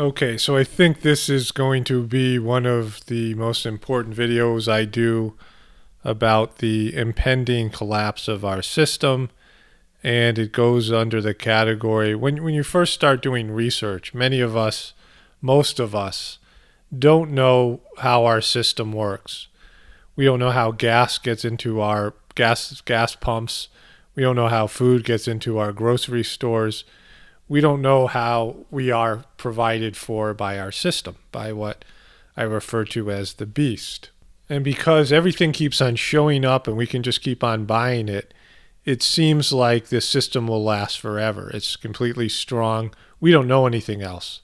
Okay, so I think this is going to be one of the most important videos I do about the impending collapse of our system. And it goes under the category when you first start doing research, many of us, most of us, don't know how our system works. We don't know how gas gets into our gas pumps. We don't know how food gets into our grocery stores. We don't know how we are provided for by our system, by what I refer to as the beast. And because everything keeps on showing up and we can just keep on buying it, it seems like this system will last forever. It's completely strong. We don't know anything else.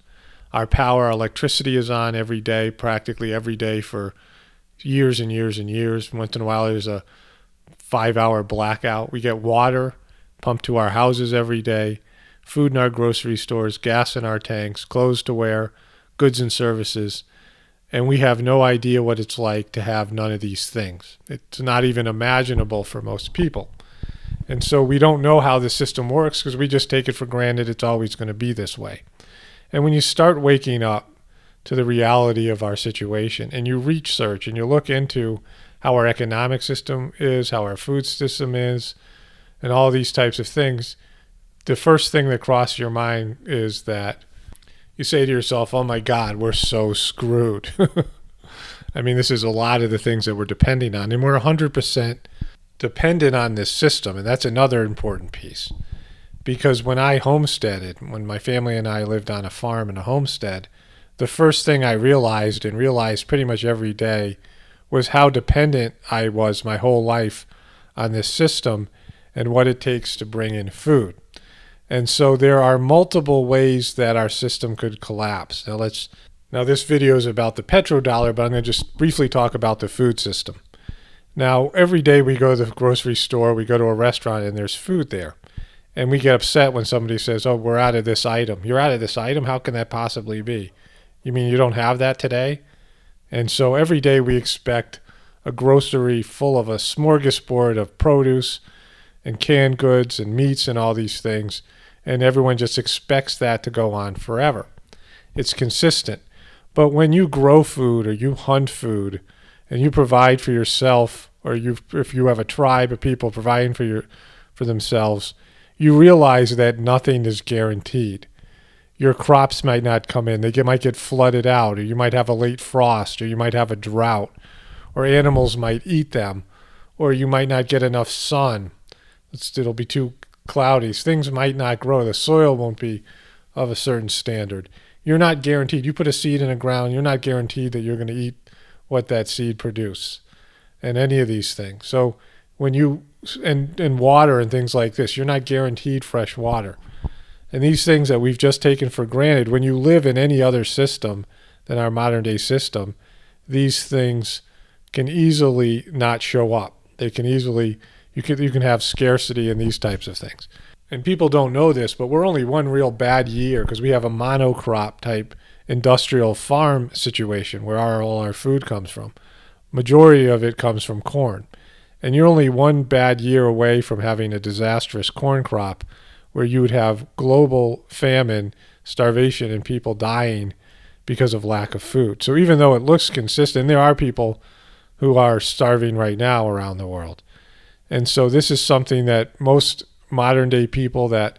Our power, our electricity is on every day, practically every day for years and years and years. Once in a while, there's a 5-hour blackout. We get water pumped to our houses every day, food in our grocery stores, gas in our tanks, clothes to wear, goods and services. And we have no idea what it's like to have none of these things. It's not even imaginable for most people. And so we don't know how the system works because we just take it for granted it's always going to be this way. And when you start waking up to the reality of our situation and you research and you look into how our economic system is, how our food system is, and all these types of things, the first thing that crosses your mind is that you say to yourself, oh my God, we're so screwed. I mean, this is a lot of the things that we're depending on, and we're 100% dependent on this system. And that's another important piece. Because when I homesteaded, when my family and I lived on a farm and a homestead, the first thing I realized, and realized pretty much every day, was how dependent I was my whole life on this system and what it takes to bring in food. And so there are multiple ways that our system could collapse. Now this video is about the petrodollar, but I'm going to just briefly talk about the food system. Now, every day we go to the grocery store, we go to a restaurant, and there's food there. And we get upset when somebody says, oh, we're out of this item. You're out of this item? How can that possibly be? You mean you don't have that today? And so every day we expect a grocery full of a smorgasbord of produce and canned goods and meats and all these things. And everyone just expects that to go on forever. It's consistent. But when you grow food or you hunt food and you provide for yourself, or if you have a tribe of people providing for themselves, you realize that nothing is guaranteed. Your crops might not come in. They might get flooded out, or you might have a late frost, or you might have a drought, or animals might eat them, or you might not get enough sun. It'll be too cloudy. Things might not grow. The soil won't be of a certain standard. You're not guaranteed. You put a seed in the ground, you're not guaranteed that you're going to eat what that seed produces, and any of these things. So when you and water and things like this, you're not guaranteed fresh water. And these things that we've just taken for granted, when you live in any other system than our modern day system, these things can easily not show up. They can easily, you can have scarcity in these types of things. And people don't know this, but we're only one real bad year because we have a monocrop type industrial farm situation where all our food comes from. Majority of it comes from corn. And you're only one bad year away from having a disastrous corn crop where you would have global famine, starvation, and people dying because of lack of food. So even though it looks consistent, there are people who are starving right now around the world. And so this is something that most modern day people that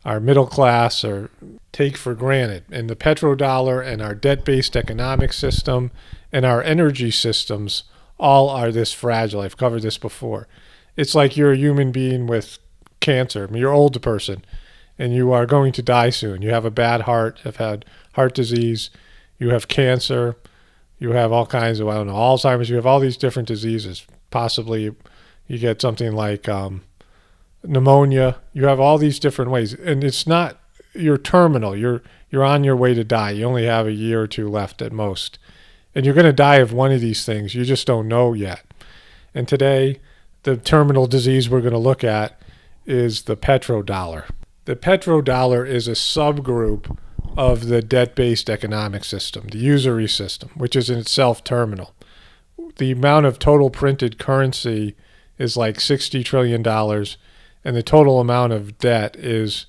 are middle class or take for granted. And the petrodollar and our debt-based economic system and our energy systems all are this fragile. I've covered this before. It's like you're a human being with cancer. I mean, you're an older person and you are going to die soon. You have a bad heart, have had heart disease, you have cancer, you have all kinds of, I don't know, Alzheimer's, you have all these different diseases. Possibly you get something like pneumonia. You have all these different ways. And it's not, you're terminal. You're on your way to die. You only have a year or two left at most. And you're going to die of one of these things. You just don't know yet. And today, the terminal disease we're going to look at is the petrodollar. The petrodollar is a subgroup of the debt-based economic system, the usury system, which is in itself terminal. The amount of total printed currency is like $60 trillion, and the total amount of debt is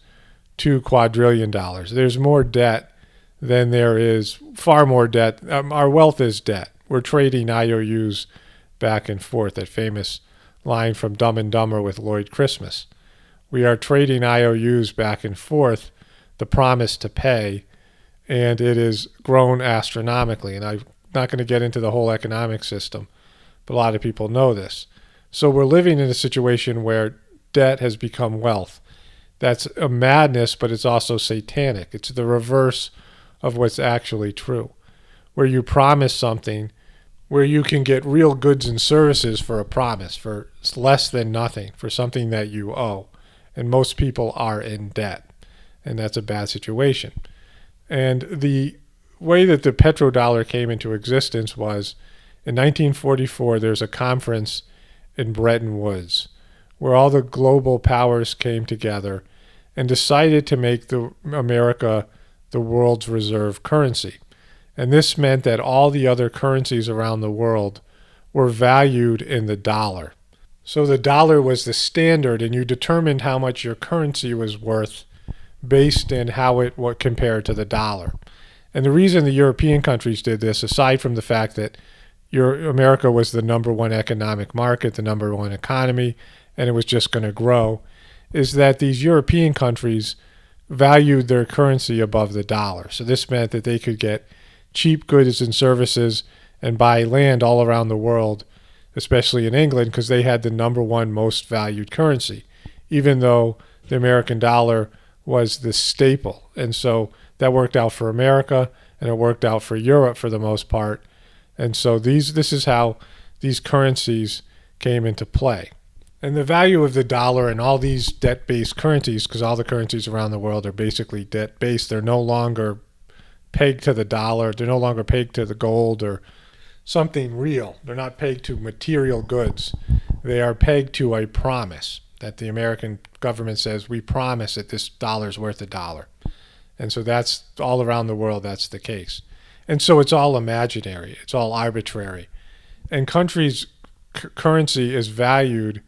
$2 quadrillion. There's more debt then there is far more debt. Our wealth is debt. We're trading IOUs back and forth. That famous line from Dumb and Dumber with Lloyd Christmas. We are trading IOUs back and forth, the promise to pay, and it has grown astronomically. And I'm not going to get into the whole economic system, but a lot of people know this. So we're living in a situation where debt has become wealth. That's a madness, but it's also satanic. It's the reverse of what's actually true, where you promise something, where you can get real goods and services for a promise, for less than nothing, for something that you owe. And most people are in debt, and that's a bad situation. And the way that the petrodollar came into existence was in 1944, there's a conference in Bretton Woods where all the global powers came together and decided to make America the world's reserve currency. And this meant that all the other currencies around the world were valued in the dollar. So the dollar was the standard, and you determined how much your currency was worth based in how it would compare to the dollar. And the reason the European countries did this, aside from the fact that America was the number one economic market, the number one economy, and it was just going to grow, is that these European countries valued their currency above the dollar. So this meant that they could get cheap goods and services and buy land all around the world, especially in England, because they had the number one most valued currency, even though the American dollar was the staple. And so that worked out for America, and it worked out for Europe for the most part. And so this is how these currencies came into play. And the value of the dollar and all these debt-based currencies, because all the currencies around the world are basically debt-based, they're no longer pegged to the dollar, they're no longer pegged to the gold or something real. They're not pegged to material goods. They are pegged to a promise that the American government says, we promise that this dollar is worth $1. And so that's all around the world, that's the case. And so it's all imaginary, it's all arbitrary. And countries' currency is valued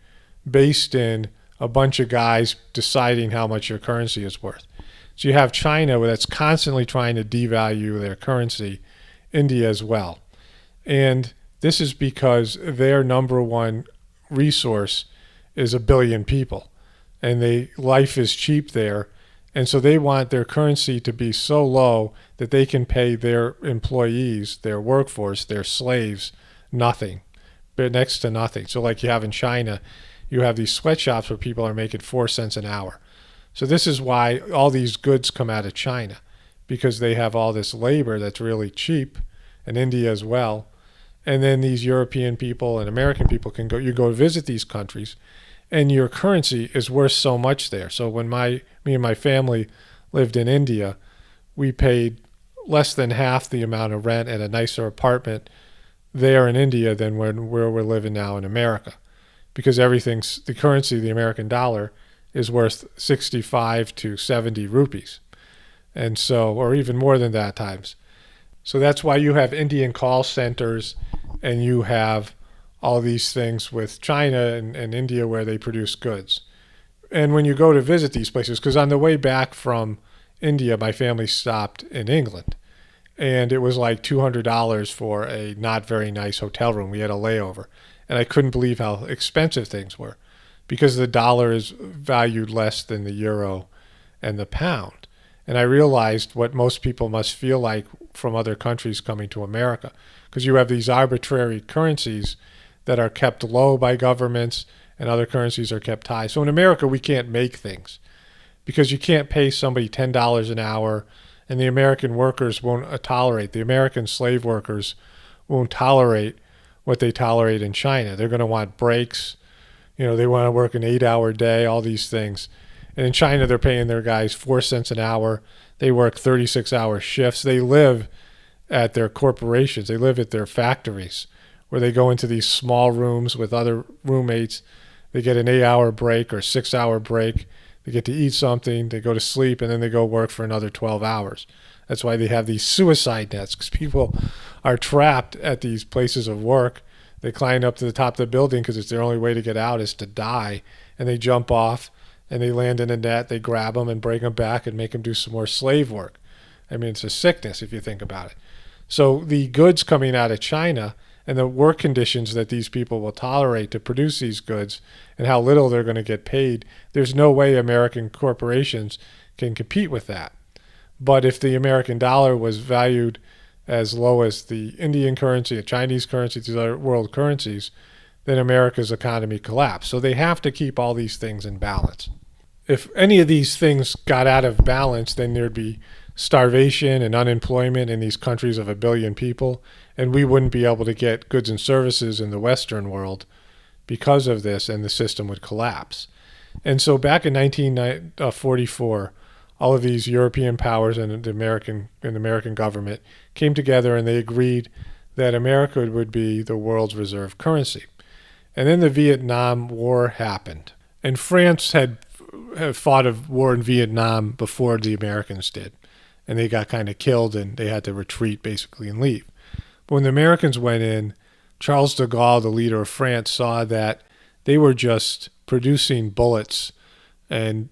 based in a bunch of guys deciding how much your currency is worth. So you have China that's constantly trying to devalue their currency, India as well. And this is because their number one resource is 1 billion people, and life is cheap there. And so they want their currency to be so low that they can pay their employees, their workforce, their slaves, nothing, but next to nothing. So like you have in China, you have these sweatshops where people are making 4 cents an hour. So this is why all these goods come out of China, because they have all this labor that's really cheap, and India as well. And then these European people and American people you go visit these countries, and your currency is worth so much there. So when me and my family lived in India, we paid less than half the amount of rent at a nicer apartment there in India than where we're living now in America, because the currency, the American dollar, is worth 65 to 70 rupees. And so, or even more than that times. So that's why you have Indian call centers, and you have all these things with China and India where they produce goods. And when you go to visit these places, because on the way back from India, my family stopped in England, and it was like $200 for a not very nice hotel room. We had a layover, and I couldn't believe how expensive things were, because the dollar is valued less than the euro and the pound. And I realized what most people must feel like from other countries coming to America, because you have these arbitrary currencies that are kept low by governments, and other currencies are kept high. So in America, we can't make things, because you can't pay somebody $10 an hour, and the American workers won't tolerate. The American slave workers won't tolerate what they tolerate in China. They're going to want breaks. They want to work an 8-hour day, all these things. And in China, they're paying their guys 4 cents an hour. They work 36-hour shifts. They live at their corporations. They live at their factories, where they go into these small rooms with other roommates. They get an 8-hour break or 6-hour break. They get to eat something. They go to sleep, and then they go work for another 12 hours. That's why they have these suicide nets, because people are trapped at these places of work. They climb up to the top of the building because it's their only way to get out is to die. And they jump off, and they land in a net. They grab them and bring them back and make them do some more slave work. I mean, it's a sickness if you think about it. So the goods coming out of China and the work conditions that these people will tolerate to produce these goods and how little they're going to get paid, there's no way American corporations can compete with that. But if the American dollar was valued as low as the Indian currency, a Chinese currency, these other world currencies, then America's economy collapsed. So they have to keep all these things in balance. If any of these things got out of balance, then there'd be starvation and unemployment in these countries of 1 billion people, and we wouldn't be able to get goods and services in the Western world because of this, and the system would collapse. And so back in 1944, all of these European powers and the American government came together, and they agreed that America would be the world's reserve currency. And then the Vietnam War happened, and France had fought a war in Vietnam before the Americans did, and they got kind of killed, and they had to retreat basically and leave. But when the Americans went in, Charles de Gaulle, the leader of France, saw that they were just producing bullets and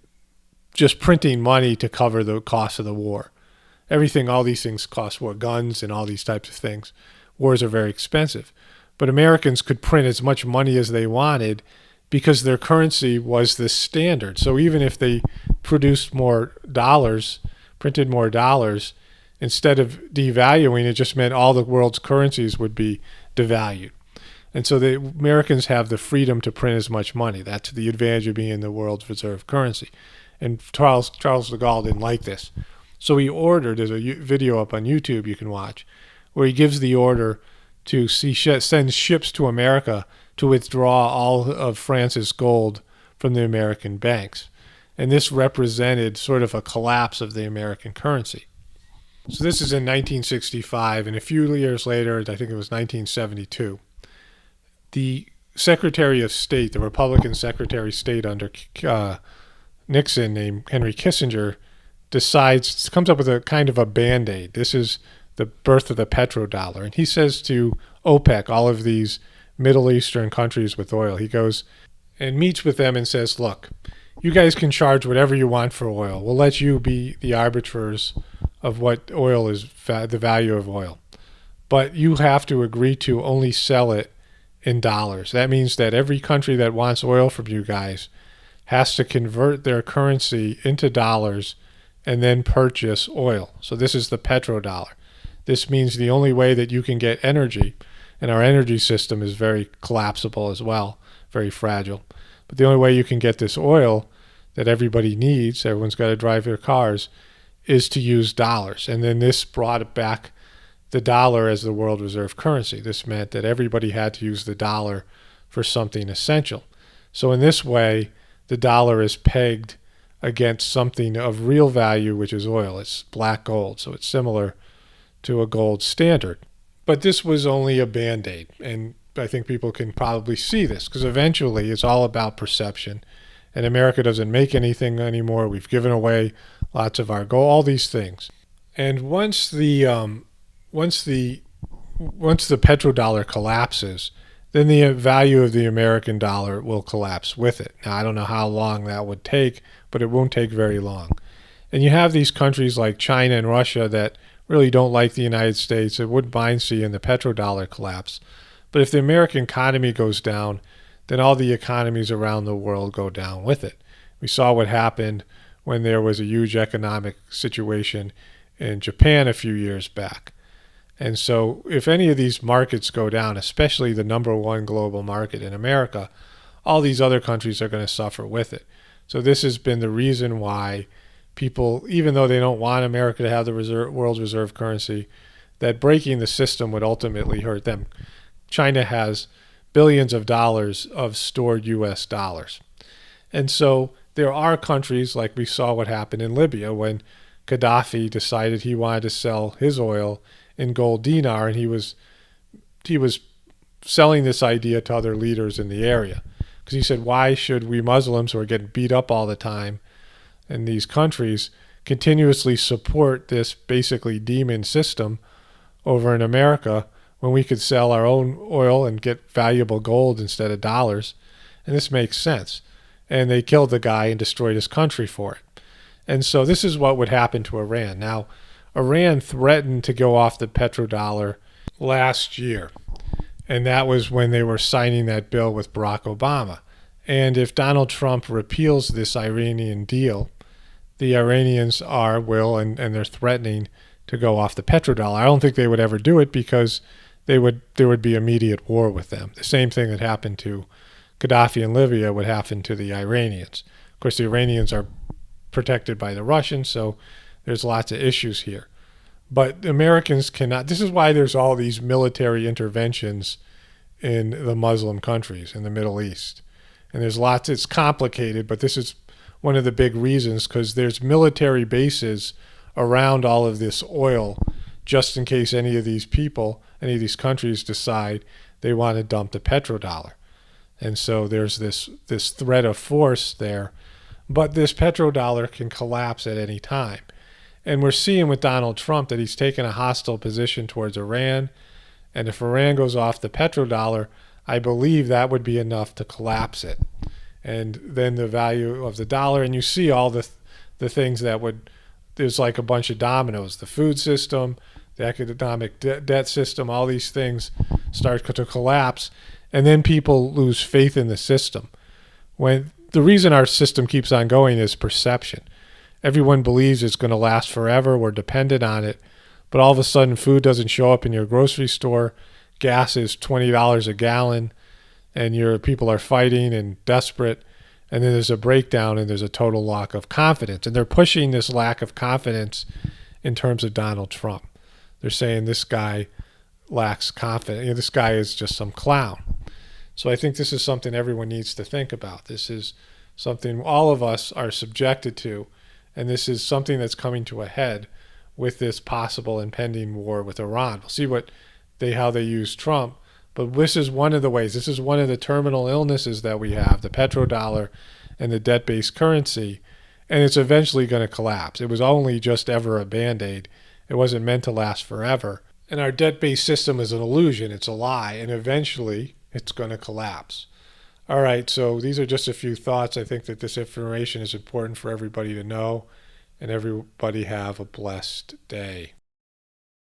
just printing money to cover the cost of the war. All these things cost war, guns and all these types of things. Wars are very expensive. But Americans could print as much money as they wanted because their currency was the standard. So even if they produced more dollars, printed more dollars, instead of devaluing, it just meant all the world's currencies would be devalued. And so the Americans have the freedom to print as much money. That's the advantage of being the world's reserve currency. And Charles de Gaulle didn't like this. So he ordered, there's a video up on YouTube you can watch, where he gives the order to send ships to America to withdraw all of France's gold from the American banks. And this represented sort of a collapse of the American currency. So this is in 1965, and a few years later, I think it was 1972, the Secretary of State, the Republican Secretary of State under Nixon, named Henry Kissinger, comes up with a kind of a Band-Aid. This is the birth of the petrodollar. And he says to OPEC, all of these Middle Eastern countries with oil, he goes and meets with them and says, look, you guys can charge whatever you want for oil. We'll let you be the arbiters of what oil is, the value of oil. But you have to agree to only sell it in dollars. That means that every country that wants oil from you guys has to convert their currency into dollars and then purchase oil. So this is the petrodollar. This means the only way that you can get energy, and our energy system is very collapsible as well, very fragile. But the only way you can get this oil that everybody needs, everyone's got to drive their cars, is to use dollars. And then this brought back the dollar as the world reserve currency. This meant that everybody had to use the dollar for something essential. So in this way, the dollar is pegged against something of real value, which is oil. It's black gold, so it's similar to a gold standard. But this was only a Band-Aid, and I think people can probably see this, because eventually it's all about perception, and America doesn't make anything anymore. We've given away lots of our gold, all these things. And once the petrodollar collapses, then the value of the American dollar will collapse with it. Now, I don't know how long that would take, but it won't take very long. And you have these countries like China and Russia that really don't like the United States. It wouldn't mind seeing the petrodollar collapse. But if the American economy goes down, then all the economies around the world go down with it. We saw what happened when there was a huge economic situation in Japan a few years back. And so if any of these markets go down, especially the number one global market in America, all these other countries are going to suffer with it. So this has been the reason why people, even though they don't want America to have the world's reserve currency, that breaking the system would ultimately hurt them. China has billions of dollars of stored U.S. dollars. And so there are countries, like we saw what happened in Libya when Gaddafi decided he wanted to sell his oil in gold dinar, and he was selling this idea to other leaders in the area. Because he said, why should we Muslims, who are getting beat up all the time in these countries, continuously support this basically demon system over in America when we could sell our own oil and get valuable gold instead of dollars? And this makes sense. And they killed the guy and destroyed his country for it. And so this is what would happen to Iran. Now, Iran threatened to go off the petrodollar last year, and that was when they were signing that bill with Barack Obama. And if Donald Trump repeals this Iranian deal, the Iranians and they're threatening to go off the petrodollar. I don't think they would ever do it because there would be immediate war with them. The same thing that happened to Gaddafi in Libya would happen to the Iranians. Of course, the Iranians are protected by the Russians, so there's lots of issues here. But Americans cannot. This is why there's all these military interventions in the Muslim countries in the Middle East. And there's lots, it's complicated, but this is one of the big reasons, because there's military bases around all of this oil just in case any of these countries decide they want to dump the petrodollar. And so there's this threat of force there. But this petrodollar can collapse at any time. And we're seeing with Donald Trump that he's taken a hostile position towards Iran. And if Iran goes off the petrodollar, I believe that would be enough to collapse it. And then the value of the dollar, and you see all the things that would, there's like a bunch of dominoes, the food system, the economic debt system, all these things start to collapse. And then people lose faith in the system. When the reason our system keeps on going is perception. Everyone believes it's going to last forever. We're dependent on it. But all of a sudden, food doesn't show up in your grocery store. Gas is $20 a gallon, and your people are fighting and desperate. And then there's a breakdown, and there's a total lack of confidence. And they're pushing this lack of confidence in terms of Donald Trump. They're saying this guy lacks confidence. You know, this guy is just some clown. So I think this is something everyone needs to think about. This is something all of us are subjected to, and this is something that's coming to a head with this possible impending war with Iran. We'll see how they use Trump, but this is one of the ways. This is one of the terminal illnesses that we have, the petrodollar and the debt-based currency, and it's eventually going to collapse. It was only just ever a Band-Aid. It wasn't meant to last forever. And our debt-based system is an illusion. It's a lie, and eventually it's going to collapse. All right, so these are just a few thoughts. I think that this information is important for everybody to know, and everybody have a blessed day.